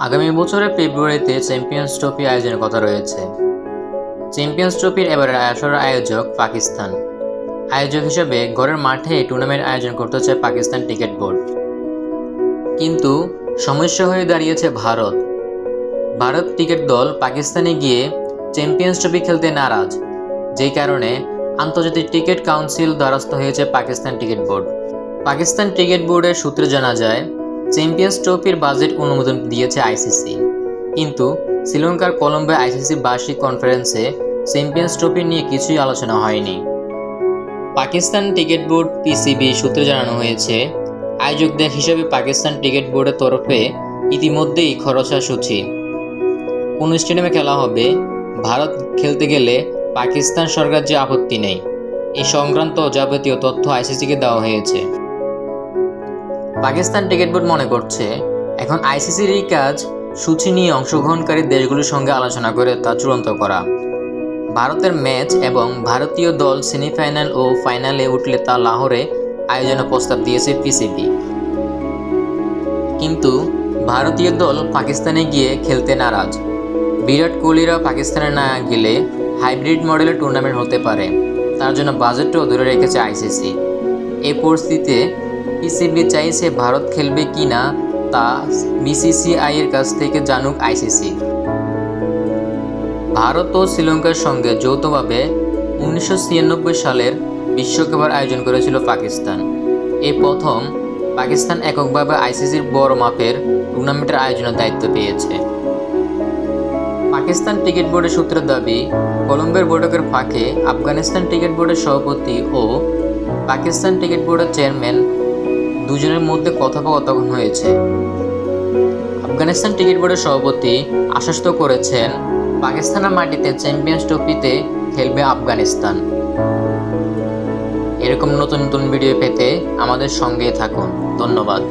আগামী বছরের ফেব্রুয়ারিতে চ্যাম্পিয়ন্স ট্রফি আয়োজনের কথা রয়েছে। চ্যাম্পিয়ন্স ট্রফির এবারের আসরের আয়োজক পাকিস্তান। আয়োজক হিসেবে ঘরের মাঠে টুর্নামেন্ট আয়োজন করতে চায় পাকিস্তান ক্রিকেট বোর্ড। কিন্তু সমস্যা হয়ে দাঁড়িয়েছে ভারত। ভারত ক্রিকেট দল পাকিস্তানে গিয়ে চ্যাম্পিয়ন্স ট্রফি খেলতে নারাজ, যেই কারণে আন্তর্জাতিক ক্রিকেট কাউন্সিল দ্বারস্থ হয়েছে Pakistan cricket board. Pakistan cricket বোর্ডের সূত্রে জানা যায়, চ্যাম্পিয়ন্স ট্রফির বাজেট অনুমোদন দিয়েছে আইসিসি, কিন্তু শ্রীলঙ্কার কলম্বোয় আইসিসির বার্ষিক কনফারেন্সে চ্যাম্পিয়ন্স ট্রফি নিয়ে কিছুই আলোচনা হয়নি। পাকিস্তান ক্রিকেট বোর্ড পিসিবি সূত্রে জানানো হয়েছে, আয়োজকদের হিসেবে পাকিস্তান ক্রিকেট বোর্ডের তরফে ইতিমধ্যেই খরচা সূচি, কোন স্টেডিয়ামে খেলা হবে, ভারত খেলতে গেলে পাকিস্তান সরকার যে আপত্তি নেই, এই সংক্রান্ত যাবতীয় তথ্য আইসিসিকে দেওয়া হয়েছে। পাকিস্তান ক্রিকেট বোর্ড মনে করছে, এখন আইসিসির এই কাজ সূচি নিয়ে অংশগ্রহণকারী দেশগুলির সঙ্গে আলোচনা করে তা চূড়ান্ত করা। ভারতের ম্যাচ এবং ভারতীয় দল সেমিফাইনাল ও ফাইনালে উঠলে তা লাহোরে আয়োজনের প্রস্তাব দিয়েছে পিসিবি। কিন্তু ভারতীয় দল পাকিস্তানে গিয়ে খেলতে নারাজ। বিরাট কোহলিরা পাকিস্তানে না গেলে হাইব্রিড মডেলের টুর্নামেন্ট হতে পারে, তার জন্য বাজেটও ধরে রেখেছে আইসিসি। এই পরিস্থিতিতে পিসিবি চাইছে ভারত খেলবে কি না তা বিসিসিআই এর কাছ থেকে জানুক আইসিসি। ভারত ও শ্রীলঙ্কার সঙ্গে যৌথভাবে 1996 সালের বিশ্বকাপের আয়োজন করেছিল পাকিস্তান। এই প্রথম পাকিস্তান এককভাবে আইসিসির বড় মাপের টুর্নামেন্টের আয়োজনের দায়িত্ব পেয়েছে। পাকিস্তান ক্রিকেট বোর্ডের সূত্রের দাবি, কলম্বোর বৈঠকের ফাঁকে আফগানিস্তান ক্রিকেট বোর্ডের সভাপতি ও পাকিস্তান ক্রিকেট বোর্ডের চেয়ারম্যান দুজনের মধ্যে কথোপকথন হয়েছে। আফগানিস্তান ক্রিকেট বোর্ডের সভাপতি আশ্বস্ত করেছেন, পাকিস্তানের মাটিতে চ্যাম্পিয়ন্স ট্রফিতে খেলবে আফগানিস্তান। এরকম নতুন নতুন ভিডিও পেতে আমাদের সঙ্গে থাকুন। ধন্যবাদ।